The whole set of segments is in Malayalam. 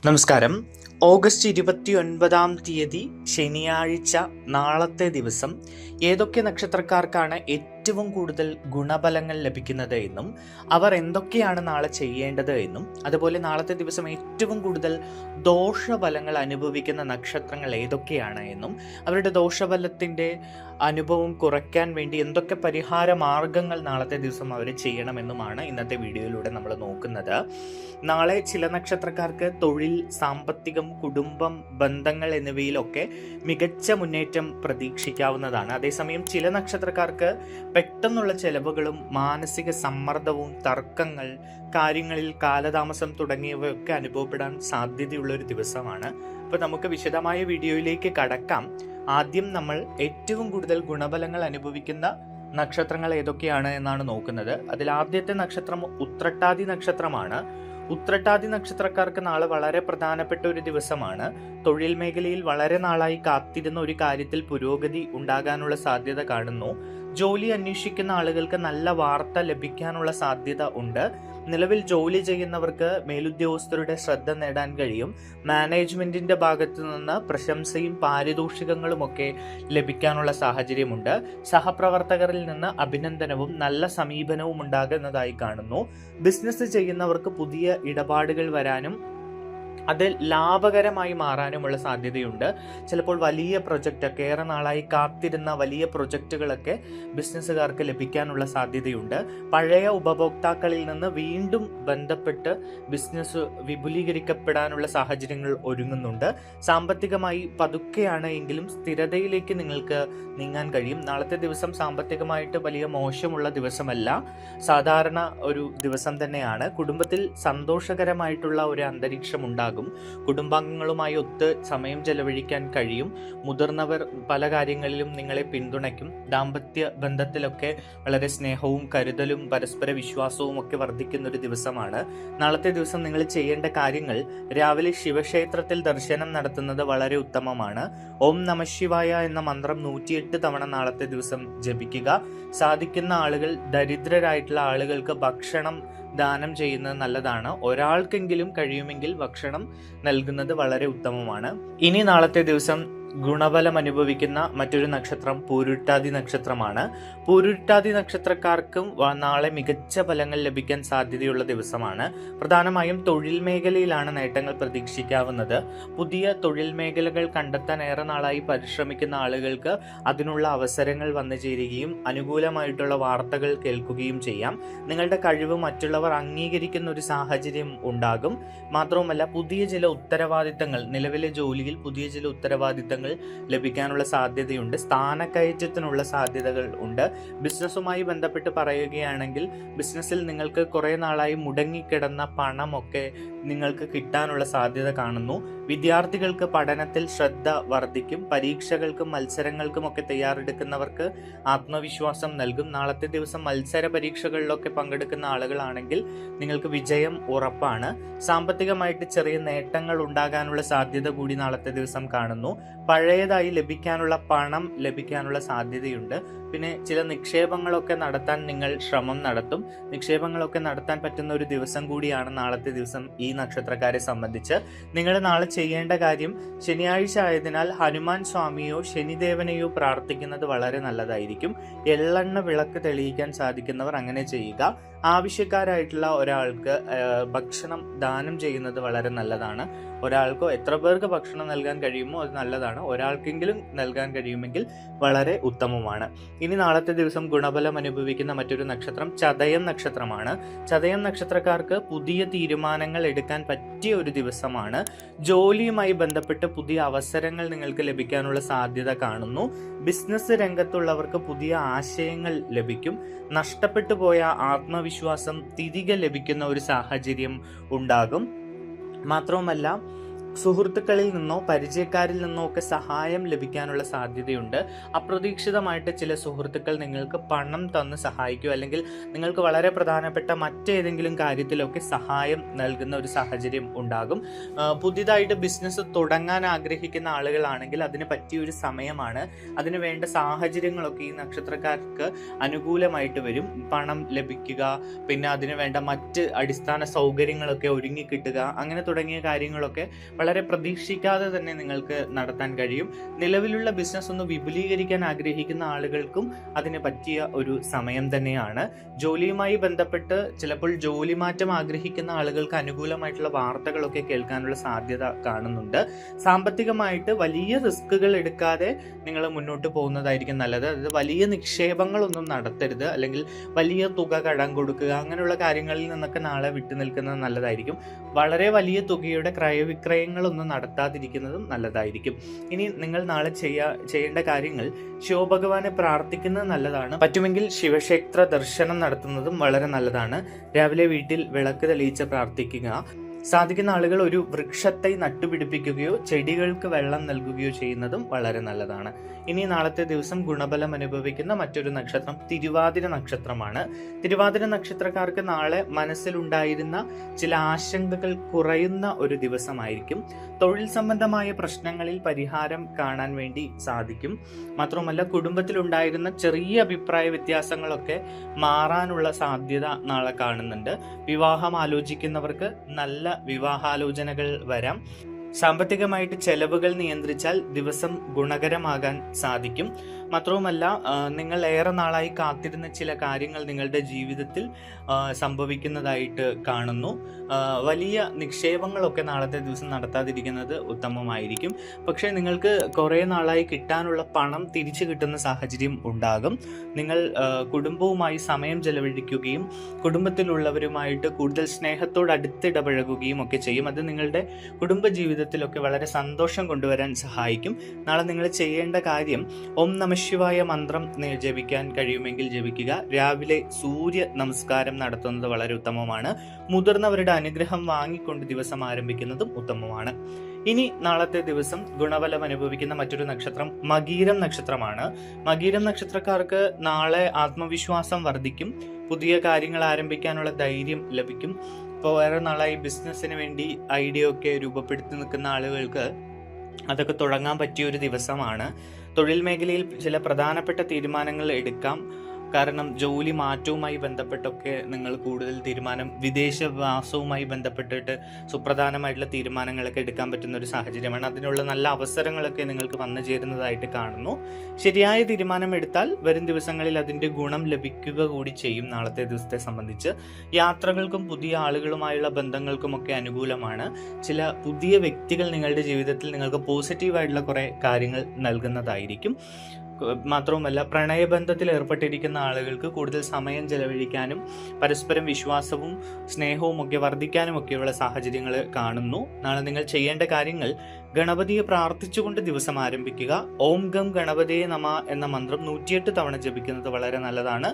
നമസ്കാരം. ഓഗസ്റ്റ് 29 ശനിയാഴ്ച, നാളത്തെ ദിവസം ഏതൊക്കെ നക്ഷത്രക്കാർക്കാണ് ഏറ്റവും കൂടുതൽ ഗുണഫലങ്ങൾ ലഭിക്കുന്നത് എന്നും അവർ എന്തൊക്കെയാണ് നാളെ ചെയ്യേണ്ടത് എന്നും അതുപോലെ നാളത്തെ ദിവസം ഏറ്റവും കൂടുതൽ ദോഷഫലങ്ങൾ അനുഭവിക്കുന്ന നക്ഷത്രങ്ങൾ ഏതൊക്കെയാണ് എന്നും അവരുടെ ദോഷഫലത്തിൻ്റെ അനുഭവം കുറയ്ക്കാൻ വേണ്ടി എന്തൊക്കെ പരിഹാര മാർഗങ്ങൾ നാളത്തെ ദിവസം അവർ ചെയ്യണമെന്നുമാണ് ഇന്നത്തെ വീഡിയോയിലൂടെ നമ്മൾ നോക്കുന്നത്. നാളെ ചില നക്ഷത്രക്കാർക്ക് തൊഴിൽ, സാമ്പത്തികം, കുടുംബം, ബന്ധങ്ങൾ എന്നിവയിലൊക്കെ മികച്ച മുന്നേറ്റം പ്രതീക്ഷിക്കാവുന്നതാണ്. അതേസമയം ചില നക്ഷത്രക്കാർക്ക് പെട്ടെന്നുള്ള ചെലവുകളും മാനസിക സമ്മർദ്ദവും, തർക്കങ്ങൾ, കാര്യങ്ങളിൽ കാലതാമസം തുടങ്ങിയവയൊക്കെ അനുഭവപ്പെടാൻ സാധ്യതയുള്ള ഒരു ദിവസമാണ്. അപ്പോൾ നമുക്ക് വിശദമായ വീഡിയോയിലേക്ക് കടക്കാം. ആദ്യം നമ്മൾ ഏറ്റവും കൂടുതൽ ഗുണഫലങ്ങൾ അനുഭവിക്കുന്ന നക്ഷത്രങ്ങൾ ഏതൊക്കെയാണ് എന്നാണ് നോക്കുന്നത്. അതിൽ ആദ്യത്തെ നക്ഷത്രം ഉത്രട്ടാതി നക്ഷത്രമാണ്. ഉത്രട്ടാതി നക്ഷത്രക്കാർക്ക് നാളെ വളരെ പ്രധാനപ്പെട്ട ഒരു ദിവസമാണ്. തൊഴിൽ മേഖലയിൽ വളരെ നാളായി കാത്തിരുന്ന ഒരു കാര്യത്തിൽ പുരോഗതി ഉണ്ടാകാനുള്ള സാധ്യത കാണുന്നു. ജോലി അന്വേഷിക്കുന്ന ആളുകൾക്ക് നല്ല വാർത്ത ലഭിക്കാനുള്ള സാധ്യത ഉണ്ട്. നിലവിൽ ജോലി ചെയ്യുന്നവർക്ക് മേലുദ്യോഗസ്ഥരുടെ ശ്രദ്ധ നേടാൻ കഴിയും. മാനേജ്മെന്റിന്റെ ഭാഗത്തു നിന്ന് പ്രശംസയും പാരിതോഷികങ്ങളുമൊക്കെ ലഭിക്കാനുള്ള സാഹചര്യമുണ്ട്. സഹപ്രവർത്തകരിൽ നിന്ന് അഭിനന്ദനവും നല്ല സമീപനവും ഉണ്ടാകുന്നതായി കാണുന്നു. ബിസിനസ് ചെയ്യുന്നവർക്ക് പുതിയ ഇടപാടുകൾ വരാനും അത് ലാഭകരമായി മാറാനുമുള്ള സാധ്യതയുണ്ട്. ചിലപ്പോൾ വലിയ പ്രൊജക്റ്റൊക്കെ, ഏറെ നാളായി കാത്തിരുന്ന വലിയ പ്രൊജക്റ്റുകളൊക്കെ ബിസിനസ്സുകാർക്ക് ലഭിക്കാനുള്ള സാധ്യതയുണ്ട്. പഴയ ഉപഭോക്താക്കളിൽ നിന്ന് വീണ്ടും ബന്ധപ്പെട്ട് ബിസിനസ് വിപുലീകരിക്കപ്പെടാനുള്ള സാഹചര്യങ്ങൾ ഒരുങ്ങുന്നുണ്ട്. സാമ്പത്തികമായി പതുക്കെയാണ് എങ്കിലും സ്ഥിരതയിലേക്ക് നിങ്ങൾക്ക് നീങ്ങാൻ കഴിയും. നാളത്തെ ദിവസം സാമ്പത്തികമായിട്ട് വലിയ മോശമുള്ള ദിവസമല്ല, സാധാരണ ഒരു ദിവസം തന്നെയാണ്. കുടുംബത്തിൽ സന്തോഷകരമായിട്ടുള്ള ഒരു അന്തരീക്ഷം ഉണ്ടാകും. കുടുംബാംഗങ്ങളുമായി ഒത്ത് സമയം ചെലവഴിക്കാൻ കഴിയും. മുതിർന്നവർ പല കാര്യങ്ങളിലും നിങ്ങളെ പിന്തുണയ്ക്കും. ദാമ്പത്യ ബന്ധത്തിലൊക്കെ വളരെ സ്നേഹവും കരുതലും പരസ്പര വിശ്വാസവും ഒക്കെ വർദ്ധിക്കുന്ന ഒരു ദിവസമാണ്. നാളത്തെ ദിവസം നിങ്ങൾ ചെയ്യേണ്ട കാര്യങ്ങൾ: രാവിലെ ശിവക്ഷേത്രത്തിൽ ദർശനം നടത്തുന്നത് വളരെ ഉത്തമമാണ്. ഓം നമഃശിവായ എന്ന മന്ത്രം 108 തവണ നാളത്തെ ദിവസം ജപിക്കുക. സാധിക്കുന്ന ആളുകൾ ദരിദ്രരായിട്ടുള്ള ആളുകൾക്ക് ഭക്ഷണം ദാനം ചെയ്യുന്നത് നല്ലതാണ്. ഒരാൾക്കെങ്കിലും കഴിയുമെങ്കിൽ ഭക്ഷണം നൽകുന്നത് വളരെ ഉത്തമമാണ്. ഇനി നാളത്തെ ദിവസം ഗുണഫലം അനുഭവിക്കുന്ന മറ്റൊരു നക്ഷത്രം പൂരുരുട്ടാതി നക്ഷത്രമാണ്. പൂരുരുട്ടാതി നക്ഷത്രക്കാർക്കും നാളെ മികച്ച ഫലങ്ങൾ ലഭിക്കാൻ സാധ്യതയുള്ള ദിവസമാണ്. പ്രധാനമായും തൊഴിൽ മേഖലയിലാണ് നേട്ടങ്ങൾ പ്രതീക്ഷിക്കാവുന്നത്. പുതിയ തൊഴിൽ മേഖലകൾ കണ്ടെത്താൻ ഏറെ നാളായി പരിശ്രമിക്കുന്ന ആളുകൾക്ക് അതിനുള്ള അവസരങ്ങൾ വന്നു ചേരുകയും അനുകൂലമായിട്ടുള്ള വാർത്തകൾ കേൾക്കുകയും ചെയ്യാം. നിങ്ങളുടെ കഴിവ് മറ്റുള്ളവർ അംഗീകരിക്കുന്ന ഒരു സാഹചര്യം ഉണ്ടാകും. മാത്രവുമല്ല, പുതിയ ചില ഉത്തരവാദിത്തങ്ങൾ, നിലവിലെ ജോലിയിൽ പുതിയ ചില ഉത്തരവാദിത്തങ്ങൾ ലഭിക്കാനുള്ള സാധ്യതയുണ്ട്. സ്ഥാനക്കയറ്റത്തിനുള്ള സാധ്യതകൾ ഉണ്ട്. ബിസിനസ്സുമായി ബന്ധപ്പെട്ട് പറയുകയാണെങ്കിൽ ബിസിനസ്സിൽ നിങ്ങൾക്ക് കുറേ നാളായി മുടങ്ങിക്കിടന്ന പണമൊക്കെ നിങ്ങൾക്ക് കിട്ടാനുള്ള സാധ്യത കാണുന്നു. വിദ്യാർത്ഥികൾക്ക് പഠനത്തിൽ ശ്രദ്ധ വർദ്ധിക്കും. പരീക്ഷകൾക്കും മത്സരങ്ങൾക്കും ഒക്കെ തയ്യാറെടുക്കുന്നവർക്ക് ആത്മവിശ്വാസം നൽകും. നാളത്തെ ദിവസം മത്സര പരീക്ഷകളിലൊക്കെ പങ്കെടുക്കുന്ന ആളുകളാണെങ്കിൽ നിങ്ങൾക്ക് വിജയം ഉറപ്പാണ്. സാമ്പത്തികമായിട്ട് ചെറിയ നേട്ടങ്ങൾ ഉണ്ടാകാനുള്ള സാധ്യത കൂടി നാളത്തെ ദിവസം കാണുന്നു. പഴയതായി ലഭിക്കാനുള്ള പണം ലഭിക്കാനുള്ള സാധ്യതയുണ്ട്. പിന്നെ ചില നിക്ഷേപങ്ങളൊക്കെ നടത്താൻ നിങ്ങൾ ശ്രമം നടത്തും. നിക്ഷേപങ്ങളൊക്കെ നടത്താൻ പറ്റുന്ന ഒരു ദിവസം കൂടിയാണ് നാളത്തെ ദിവസം ഈ നക്ഷത്രക്കാരെ സംബന്ധിച്ച്. നിങ്ങൾ നാളെ ചെയ്യേണ്ട കാര്യം: ശനിയാഴ്ച ആയതിനാൽ ഹനുമാൻ സ്വാമിയോ ശനിദേവനെയോ പ്രാർത്ഥിക്കുന്നത് വളരെ നല്ലതായിരിക്കും. എള്ളെണ്ണ വിളക്ക് തെളിയിക്കാൻ സാധിക്കുന്നവർ അങ്ങനെ ചെയ്യുക. ആവശ്യക്കാരായിട്ടുള്ള ഒരാൾക്ക് ഭക്ഷണം ദാനം ചെയ്യുന്നത് വളരെ നല്ലതാണ്. ഒരാൾക്കോ എത്ര പേർക്ക് ഭക്ഷണം നൽകാൻ കഴിയുമോ അത് നല്ലതാണ്. ഒരാൾക്കെങ്കിലും നൽകാൻ കഴിയുമെങ്കിൽ വളരെ ഉത്തമമാണ്. ഇനി നാളത്തെ ദിവസം ഗുണഫലം അനുഭവിക്കുന്ന മറ്റൊരു നക്ഷത്രം ചതയം നക്ഷത്രമാണ്. ചതയം നക്ഷത്രക്കാർക്ക് പുതിയ തീരുമാനങ്ങൾ എടുക്കാൻ പറ്റിയ ഒരു ദിവസമാണ്. ജോലിയുമായി ബന്ധപ്പെട്ട് പുതിയ അവസരങ്ങൾ നിങ്ങൾക്ക് ലഭിക്കാനുള്ള സാധ്യത കാണുന്നു. ബിസിനസ് രംഗത്തുള്ളവർക്ക് പുതിയ ആശയങ്ങൾ ലഭിക്കും. നഷ്ടപ്പെട്ടു പോയ ആത്മവിശ്വാസം തിരികെ ലഭിക്കുന്ന ഒരു സാഹചര്യം ഉണ്ടാകും. മാത്രവുമല്ല, സുഹൃത്തുക്കളിൽ നിന്നോ പരിചയക്കാരിൽ നിന്നോ ഒക്കെ സഹായം ലഭിക്കാനുള്ള സാധ്യതയുണ്ട്. അപ്രതീക്ഷിതമായിട്ട് ചില സുഹൃത്തുക്കൾ നിങ്ങൾക്ക് പണം തന്ന് സഹായിക്കുക, അല്ലെങ്കിൽ നിങ്ങൾക്ക് വളരെ പ്രധാനപ്പെട്ട മറ്റേതെങ്കിലും കാര്യത്തിലൊക്കെ സഹായം നൽകുന്ന ഒരു സാഹചര്യം ഉണ്ടാകും. പുതിയതായിട്ട് ബിസിനസ് തുടങ്ങാൻ ആഗ്രഹിക്കുന്ന ആളുകളാണെങ്കിൽ അതിന് പറ്റിയൊരു സമയമാണ്. അതിന് വേണ്ട സാഹചര്യങ്ങളൊക്കെ ഈ നക്ഷത്രക്കാർക്ക് അനുകൂലമായിട്ട് വരും. പണം ലഭിക്കുക, പിന്നെ അതിന് വേണ്ട മറ്റ് അടിസ്ഥാന സൗകര്യങ്ങളൊക്കെ ഒരുങ്ങിക്കിട്ടുക, അങ്ങനെ തുടങ്ങിയ കാര്യങ്ങളൊക്കെ വളരെ പ്രതീക്ഷിക്കാതെ തന്നെ നിങ്ങൾക്ക് നടത്താൻ കഴിയും. നിലവിലുള്ള ബിസിനസ് ഒന്ന് വിപുലീകരിക്കാൻ ആഗ്രഹിക്കുന്ന ആളുകൾക്കും അതിന് പറ്റിയ ഒരു സമയം തന്നെയാണ്. ജോലിയുമായി ബന്ധപ്പെട്ട് ചിലപ്പോൾ ജോലി മാറ്റം ആഗ്രഹിക്കുന്ന ആളുകൾക്ക് അനുകൂലമായിട്ടുള്ള വാർത്തകളൊക്കെ കേൾക്കാനുള്ള സാധ്യത കാണുന്നുണ്ട്. സാമ്പത്തികമായിട്ട് വലിയ റിസ്കുകൾ എടുക്കാതെ നിങ്ങൾ മുന്നോട്ട് പോകുന്നതായിരിക്കും നല്ലത്. അതായത് വലിയ നിക്ഷേപങ്ങളൊന്നും നടത്തരുത്, അല്ലെങ്കിൽ വലിയ തുക കടം കൊടുക്കുക, അങ്ങനെയുള്ള കാര്യങ്ങളിൽ നിന്നൊക്കെ നാളെ വിട്ടു നിൽക്കുന്നത് നല്ലതായിരിക്കും. വളരെ വലിയ തുകയുടെ ക്രയവിക്രയങ്ങളൊന്നും നടത്താതിരിക്കുന്നതും നല്ലതായിരിക്കും. ഇനി നിങ്ങൾ നാളെ ചെയ്യേണ്ട കാര്യങ്ങൾ, ശിവഭഗവാനെ പ്രാർത്ഥിക്കുന്നത് നല്ലതാണ്. പറ്റുമെങ്കിൽ ശിവക്ഷേത്ര ദർശനം നടത്തുന്നതും വളരെ നല്ലതാണ്. രാവിലെ വീട്ടിൽ വിളക്ക് തെളിയിച്ച് പ്രാർത്ഥിക്കുക. സാധിക്കുന്ന ആളുകൾ ഒരു വൃക്ഷത്തെ നട്ടുപിടിപ്പിക്കുകയോ ചെടികൾക്ക് വെള്ളം നൽകുകയോ ചെയ്യുന്നതും വളരെ നല്ലതാണ്. ഇനി നാളത്തെ ദിവസം ഗുണഫലം അനുഭവിക്കുന്ന മറ്റൊരു നക്ഷത്രം തിരുവാതിര നക്ഷത്രമാണ്. തിരുവാതിര നക്ഷത്രക്കാർക്ക് നാളെ മനസ്സിലുണ്ടായിരുന്ന ചില ആശങ്കകൾ കുറയുന്ന ഒരു ദിവസമായിരിക്കും. തൊഴിൽ സംബന്ധമായ പ്രശ്നങ്ങളിൽ പരിഹാരം കാണാൻ വേണ്ടി സാധിക്കും. മാത്രമല്ല, കുടുംബത്തിലുണ്ടായിരുന്ന ചെറിയ അഭിപ്രായ വ്യത്യാസങ്ങളൊക്കെ മാറാനുള്ള സാധ്യത നാളെ കാണുന്നുണ്ട്. വിവാഹം ആലോചിക്കുന്നവർക്ക് നല്ല വിവാഹാലോചനകൾ വരാം. സാമ്പത്തികമായിട്ട് ചെലവുകൾ നിയന്ത്രിച്ചാൽ ദിവസം ഗുണകരമാകാൻ സാധിക്കും. മാത്രവുമല്ല, നിങ്ങൾ ഏറെ നാളായി കാത്തിരുന്ന ചില കാര്യങ്ങൾ നിങ്ങളുടെ ജീവിതത്തിൽ സംഭവിക്കുന്നതായിട്ട് കാണുന്നു. വലിയ നിക്ഷേപങ്ങളൊക്കെ നാളത്തെ ദിവസം നടത്താതിരിക്കുന്നത് ഉത്തമമായിരിക്കും. പക്ഷേ നിങ്ങൾക്ക് കുറേ നാളായി കിട്ടാനുള്ള പണം തിരിച്ചു കിട്ടുന്ന സാഹചര്യം ഉണ്ടാകും. നിങ്ങൾ കുടുംബവുമായി സമയം ചെലവഴിക്കുകയും കുടുംബത്തിലുള്ളവരുമായിട്ട് കൂടുതൽ സ്നേഹത്തോട് അടുത്തിടപഴകുകയും ഒക്കെ ചെയ്യും. അത് നിങ്ങളുടെ കുടുംബ ജീവിതത്തിലൊക്കെ വളരെ സന്തോഷം കൊണ്ടുവരാൻ സഹായിക്കും. നാളെ നിങ്ങൾ ചെയ്യേണ്ട കാര്യം, ഓം നമഃ ശിവായ മന്ത്രം ജപിക്കാൻ കഴിയുമെങ്കിൽ ജപിക്കുക. രാവിലെ സൂര്യ നമസ്കാരം നടത്തുന്നത് വളരെ ഉത്തമമാണ്. മുതിർന്നവരുടെ അനുഗ്രഹം വാങ്ങിക്കൊണ്ട് ദിവസം ആരംഭിക്കുന്നതും ഉത്തമമാണ്. ഇനി നാളത്തെ ദിവസം ഗുണഫലം അനുഭവിക്കുന്ന മറ്റൊരു നക്ഷത്രം മകീരം നക്ഷത്രമാണ്. മകീരം നക്ഷത്രക്കാർക്ക് നാളെ ആത്മവിശ്വാസം വർദ്ധിക്കും. പുതിയ കാര്യങ്ങൾ ആരംഭിക്കാനുള്ള ധൈര്യം ലഭിക്കും. ഇപ്പോൾ വേറെ നാളായി ബിസിനസ്സിന് വേണ്ടി ഐഡിയ ഒക്കെ രൂപപ്പെടുത്തി നിൽക്കുന്ന ആളുകൾക്ക് അതൊക്കെ തുടങ്ങാൻ പറ്റിയ ഒരു ദിവസമാണ്. തൊഴിൽ മേഖലയിൽ ചില പ്രധാനപ്പെട്ട തീരുമാനങ്ങൾ എടുക്കാം. കാരണം ജോലി മാറ്റവുമായി ബന്ധപ്പെട്ടൊക്കെ നിങ്ങൾ കൂടുതൽ വിദേശവാസവുമായി ബന്ധപ്പെട്ടിട്ട് സുപ്രധാനമായിട്ടുള്ള തീരുമാനങ്ങളൊക്കെ എടുക്കാൻ പറ്റുന്ന ഒരു സാഹചര്യമാണ്. അതിനുള്ള നല്ല അവസരങ്ങളൊക്കെ നിങ്ങൾക്ക് വന്നു ചേരുന്നതായിട്ട് കാണുന്നു. ശരിയായ തീരുമാനം എടുത്താൽ വരും ദിവസങ്ങളിൽ അതിൻ്റെ ഗുണം ലഭിക്കുക കൂടി ചെയ്യും. നാളത്തെ ദിവസത്തെ സംബന്ധിച്ച് യാത്രകൾക്കും പുതിയ ആളുകളുമായുള്ള ബന്ധങ്ങൾക്കുമൊക്കെ അനുകൂലമാണ്. ചില പുതിയ വ്യക്തികൾ നിങ്ങളുടെ ജീവിതത്തിൽ നിങ്ങൾക്ക് പോസിറ്റീവായിട്ടുള്ള കുറേ കാര്യങ്ങൾ നൽകുന്നതായിരിക്കും. മാത്രവുമല്ല, പ്രണയബന്ധത്തിൽ ഏർപ്പെട്ടിരിക്കുന്ന ആളുകൾക്ക് കൂടുതൽ സമയം ചെലവഴിക്കാനും പരസ്പരം വിശ്വാസവും സ്നേഹവും ഒക്കെ വർദ്ധിക്കാനും ഒക്കെയുള്ള സാഹചര്യങ്ങൾ കാണുന്നു. നാളെ നിങ്ങൾ ചെയ്യേണ്ട കാര്യങ്ങൾ, ഗണപതിയെ പ്രാർത്ഥിച്ചുകൊണ്ട് ദിവസം ആരംഭിക്കുക. ഓം ഗം ഗണപതിയെ നമ എന്ന മന്ത്രം 108 തവണ ജപിക്കുന്നത് വളരെ നല്ലതാണ്.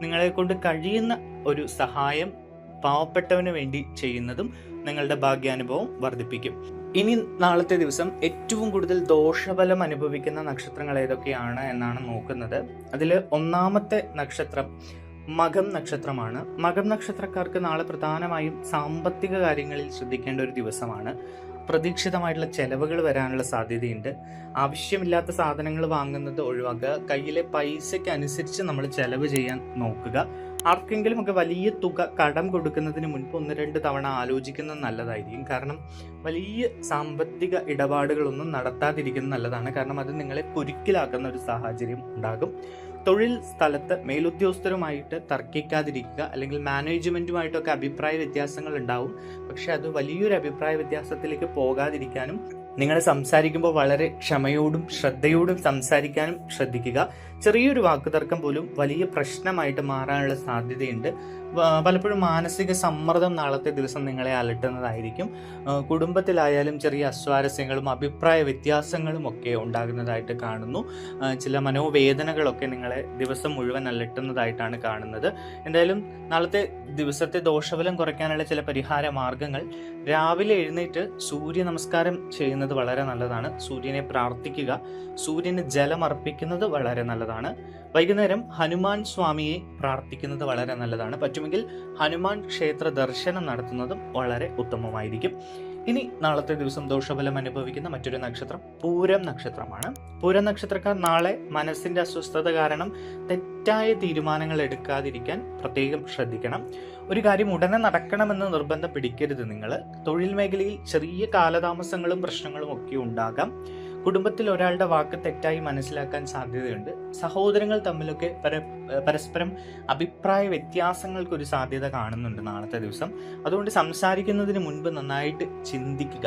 നിങ്ങളെ കൊണ്ട് കഴിയുന്ന ഒരു സഹായം പാവപ്പെട്ടവന് വേണ്ടി ചെയ്യുന്നതും നിങ്ങളുടെ ഭാഗ്യാനുഭവം വർദ്ധിപ്പിക്കും. ഇനി നാളത്തെ ദിവസം ഏറ്റവും കൂടുതൽ ദോഷഫലം അനുഭവിക്കുന്ന നക്ഷത്രങ്ങൾ ഏതൊക്കെയാണ് എന്നാണ് നോക്കുന്നത്. അതിൽ ഒന്നാമത്തെ നക്ഷത്രം മകം നക്ഷത്രമാണ്. മകം നക്ഷത്രക്കാർക്ക് നാളെ പ്രധാനമായും സാമ്പത്തിക കാര്യങ്ങളിൽ ശ്രദ്ധിക്കേണ്ട ഒരു ദിവസമാണ്. പ്രതീക്ഷിതമായിട്ടുള്ള ചെലവുകൾ വരാനുള്ള സാധ്യതയുണ്ട്. ആവശ്യമില്ലാത്ത സാധനങ്ങൾ വാങ്ങുന്നത് ഒഴിവാക്കുക. കയ്യിലെ പൈസയ്ക്ക് അനുസരിച്ച് നമ്മൾ ചെലവ് ചെയ്യാൻ നോക്കുക. ആർക്കെങ്കിലും ഒക്കെ വലിയ തുക കടം കൊടുക്കുന്നതിന് മുൻപ് 1-2 തവണ ആലോചിക്കുന്നത് നല്ലതായിരിക്കും. കാരണം വലിയ സാമ്പത്തിക ഇടപാടുകളൊന്നും നടത്താതിരിക്കുന്നത് നല്ലതാണ്. കാരണം അത് നിങ്ങളെ കുരുക്കിലാക്കുന്ന ഒരു സാഹചര്യം ഉണ്ടാകും. തൊഴിൽ സ്ഥലത്ത് മേലുദ്യോഗസ്ഥരുമായിട്ട് തർക്കിക്കാതിരിക്കുക, അല്ലെങ്കിൽ മാനേജ്മെന്റുമായിട്ടൊക്കെ അഭിപ്രായ വ്യത്യാസങ്ങൾ ഉണ്ടാവും. പക്ഷെ അത് വലിയൊരു അഭിപ്രായ വ്യത്യാസത്തിലേക്ക് പോകാതിരിക്കാനും നിങ്ങൾ സംസാരിക്കുമ്പോൾ വളരെ ക്ഷമയോടും ശ്രദ്ധയോടും സംസാരിക്കാനും ശ്രദ്ധിക്കുക. ചെറിയൊരു വാക്കുതർക്കം പോലും വലിയ പ്രശ്നമായിട്ട് മാറാനുള്ള സാധ്യതയുണ്ട്. പലപ്പോഴും മാനസിക സമ്മർദ്ദം നാളത്തെ ദിവസം നിങ്ങളെ അലട്ടുന്നതായിരിക്കും. കുടുംബത്തിലായാലും ചെറിയ അസ്വാരസ്യങ്ങളും അഭിപ്രായ വ്യത്യാസങ്ങളും ഒക്കെ ഉണ്ടാകുന്നതായിട്ട് കാണുന്നു. ചില മനോവേദനകളൊക്കെ നിങ്ങളെ ദിവസം മുഴുവൻ അലട്ടുന്നതായിട്ടാണ് കാണുന്നത്. എന്തായാലും നാളത്തെ ദിവസത്തെ ദോഷഫലം കുറയ്ക്കാനുള്ള ചില പരിഹാര മാർഗങ്ങൾ: രാവിലെ എഴുന്നേറ്റ് സൂര്യ നമസ്കാരം ചെയ്യുന്നത് വളരെ നല്ലതാണ്. സൂര്യനെ പ്രാർത്ഥിക്കുക, സൂര്യന് ജലം അർപ്പിക്കുന്നത് വളരെ നല്ലതാണ്. വൈകുന്നേരം ഹനുമാൻ സ്വാമിയെ പ്രാർത്ഥിക്കുന്നത് വളരെ നല്ലതാണ്. പറ്റുമെങ്കിൽ ഹനുമാൻ ക്ഷേത്ര ദർശനം നടത്തുന്നതും വളരെ ഉത്തമമായിരിക്കും. ഇനി നാളത്തെ ദിവസം ദോഷഫലം അനുഭവിക്കുന്ന മറ്റൊരു നക്ഷത്രം പൂരം നക്ഷത്രമാണ്. പൂരം നക്ഷത്രക്കാർ നാളെ മനസ്സിന്റെ അസ്വസ്ഥത കാരണം തെറ്റായ തീരുമാനങ്ങൾ എടുക്കാതിരിക്കാൻ പ്രത്യേകം ശ്രദ്ധിക്കണം. ഒരു കാര്യം ഉടനെ നടക്കണമെന്ന് നിർബന്ധം പിടിക്കരുത്. നിങ്ങൾ തൊഴിൽ മേഖലയിൽ ചെറിയ കാലതാമസങ്ങളും പ്രശ്നങ്ങളും ഒക്കെ ഉണ്ടാകാം. കുടുംബത്തിൽ ഒരാളുടെ വാക്ക് തെറ്റായി മനസ്സിലാക്കാൻ സാധ്യതയുണ്ട്. സഹോദരങ്ങൾ തമ്മിലൊക്കെ പരസ്പരം അഭിപ്രായ വ്യത്യാസങ്ങൾക്കൊരു സാധ്യത കാണുന്നുണ്ട് നാളത്തെ ദിവസം. അതുകൊണ്ട് സംസാരിക്കുന്നതിന് മുൻപ് നന്നായിട്ട് ചിന്തിക്കുക.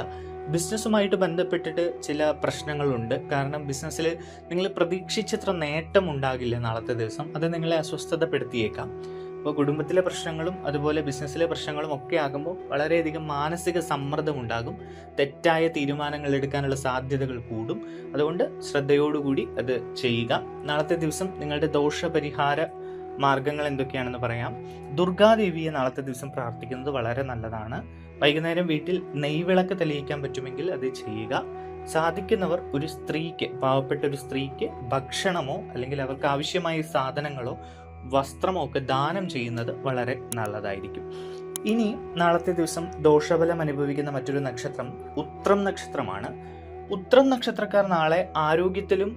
ബിസിനസ്സുമായിട്ട് ബന്ധപ്പെട്ടിട്ട് ചില പ്രശ്നങ്ങളുണ്ട്. കാരണം ബിസിനസ്സിൽ നിങ്ങൾ പ്രതീക്ഷിച്ചത്ര നേട്ടം ഉണ്ടാകില്ല നാളത്തെ ദിവസം. അത് നിങ്ങളെ അസ്വസ്ഥതപ്പെടുത്തിയേക്കാം. അപ്പോൾ കുടുംബത്തിലെ പ്രശ്നങ്ങളും അതുപോലെ ബിസിനസ്സിലെ പ്രശ്നങ്ങളും ഒക്കെ ആകുമ്പോൾ വളരെയധികം മാനസിക സമ്മർദ്ദം ഉണ്ടാകും. തെറ്റായ തീരുമാനങ്ങൾ എടുക്കാനുള്ള സാധ്യതകൾ കൂടും. അതുകൊണ്ട് ശ്രദ്ധയോടുകൂടി അത് ചെയ്യുക. നാളത്തെ ദിവസം നിങ്ങളുടെ ദോഷപരിഹാര മാർഗങ്ങൾ എന്തൊക്കെയാണെന്ന് പറയാം. ദുർഗാദേവിയെ നാളത്തെ ദിവസം പ്രാർത്ഥിക്കുന്നത് വളരെ നല്ലതാണ്. വൈകുന്നേരം വീട്ടിൽ നെയ്വിളക്ക് തെളിയിക്കാൻ പറ്റുമെങ്കിൽ അത് ചെയ്യുക. സാധിക്കുന്നവർ ഒരു സ്ത്രീക്ക്, പാവപ്പെട്ട ഒരു സ്ത്രീക്ക് ഭക്ഷണമോ അല്ലെങ്കിൽ അവർക്ക് ആവശ്യമായ സാധനങ്ങളോ വസ്ത്രമോ ഒക്കെ ദാനം ചെയ്യുന്നത് വളരെ നല്ലതായിരിക്കും. ഇനി നാളത്തെ ദിവസം ദോഷഫലം അനുഭവിക്കുന്ന മറ്റൊരു നക്ഷത്രം ഉത്രം നക്ഷത്രമാണ്. ഉത്രം നക്ഷത്രക്കാർ നാളെ ആരോഗ്യത്തിലും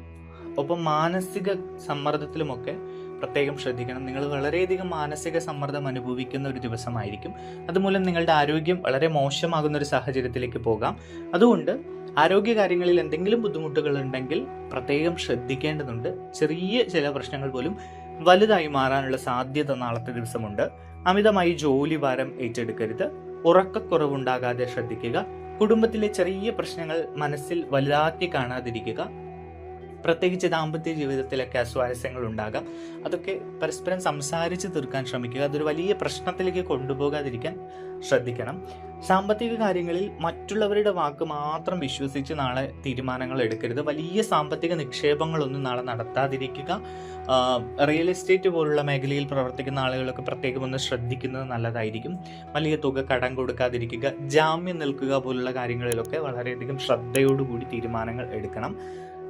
ഒപ്പം മാനസിക സമ്മർദ്ദത്തിലുമൊക്കെ പ്രത്യേകം ശ്രദ്ധിക്കണം. നിങ്ങൾ വളരെയധികം മാനസിക സമ്മർദ്ദം അനുഭവിക്കുന്ന ഒരു ദിവസമായിരിക്കും. അതുമൂലം നിങ്ങളുടെ ആരോഗ്യം വളരെ മോശമാകുന്ന ഒരു സാഹചര്യത്തിലേക്ക് പോകാം. അതുകൊണ്ട് ആരോഗ്യകാര്യങ്ങളിൽ എന്തെങ്കിലും ബുദ്ധിമുട്ടുകൾ ഉണ്ടെങ്കിൽ പ്രത്യേകം ശ്രദ്ധിക്കേണ്ടതുണ്ട്. ചെറിയ ചില പ്രശ്നങ്ങൾ പോലും വലുതായി മാറാനുള്ള സാധ്യത നാളത്തെ ദിവസമുണ്ട്. അമിതമായി ജോലി ഭാരം ഏറ്റെടുക്കരുത്. ഉറക്കക്കുറവുണ്ടാകാതെ ശ്രദ്ധിക്കുക. കുടുംബത്തിലെ ചെറിയ പ്രശ്നങ്ങൾ മനസ്സിൽ വലുതാക്കി കാണാതിരിക്കുക. പ്രത്യേകിച്ച് ദാമ്പത്യ ജീവിതത്തിലൊക്കെ അസ്വാരസ്യങ്ങൾ ഉണ്ടാകാം. അതൊക്കെ പരസ്പരം സംസാരിച്ച് തീർക്കാൻ ശ്രമിക്കുക. അതൊരു വലിയ പ്രശ്നത്തിലേക്ക് കൊണ്ടുപോകാതിരിക്കാൻ ശ്രദ്ധിക്കണം. സാമ്പത്തിക കാര്യങ്ങളിൽ മറ്റുള്ളവരുടെ വാക്ക് മാത്രം വിശ്വസിച്ച് നാളെ തീരുമാനങ്ങൾ എടുക്കരുത്. വലിയ സാമ്പത്തിക നിക്ഷേപങ്ങളൊന്നും നാളെ നടത്താതിരിക്കുക. റിയൽ എസ്റ്റേറ്റ് പോലുള്ള മേഖലയിൽ പ്രവർത്തിക്കുന്ന ആളുകളൊക്കെ പ്രത്യേകം ഒന്ന് ശ്രദ്ധിക്കുന്നത് നല്ലതായിരിക്കും. വലിയ തുക കടം കൊടുക്കാതിരിക്കുക. ജാമ്യം നിൽക്കുക പോലുള്ള കാര്യങ്ങളിലൊക്കെ വളരെയധികം ശ്രദ്ധയോടുകൂടി തീരുമാനങ്ങൾ എടുക്കണം.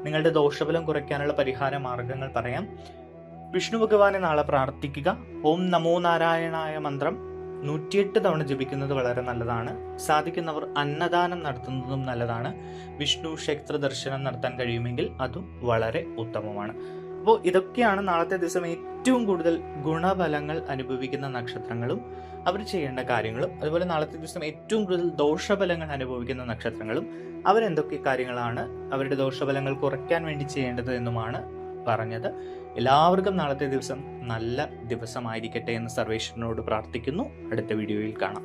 നിങ്ങളുടെ ദോഷഫലം കുറയ്ക്കാനുള്ള പരിഹാര മാർഗങ്ങൾ പറയാം. വിഷ്ണു ഭഗവാനെ നാളെ പ്രാർത്ഥിക്കുക. ഓം നമോ നാരായണായ മന്ത്രം 108 തവണ ജപിക്കുന്നത് വളരെ നല്ലതാണ്. സാധിക്കുന്നവർ അന്നദാനം നടത്തുന്നതും നല്ലതാണ്. വിഷ്ണു ക്ഷേത്ര ദർശനം നടത്താൻ കഴിയുമെങ്കിൽ അതും വളരെ ഉത്തമമാണ്. അപ്പോൾ ഇതൊക്കെയാണ് നാളത്തെ ദിവസം ഏറ്റവും കൂടുതൽ ഗുണഫലങ്ങൾ അനുഭവിക്കുന്ന നക്ഷത്രങ്ങളും അവർ ചെയ്യേണ്ട കാര്യങ്ങളും. അതുപോലെ നാളത്തെ ദിവസം ഏറ്റവും കൂടുതൽ ദോഷഫലങ്ങൾ അനുഭവിക്കുന്ന നക്ഷത്രങ്ങളും അവരെന്തൊക്കെ കാര്യങ്ങളാണ് അവരുടെ ദോഷഫലങ്ങൾ കുറയ്ക്കാൻ വേണ്ടി ചെയ്യേണ്ടത് എന്നുമാണ് പറഞ്ഞത്. എല്ലാവർക്കും നാളത്തെ ദിവസം നല്ല ദിവസമായിരിക്കട്ടെ എന്ന് സർവേശ്വരനോട് പ്രാർത്ഥിക്കുന്നു. അടുത്ത വീഡിയോയിൽ കാണാം.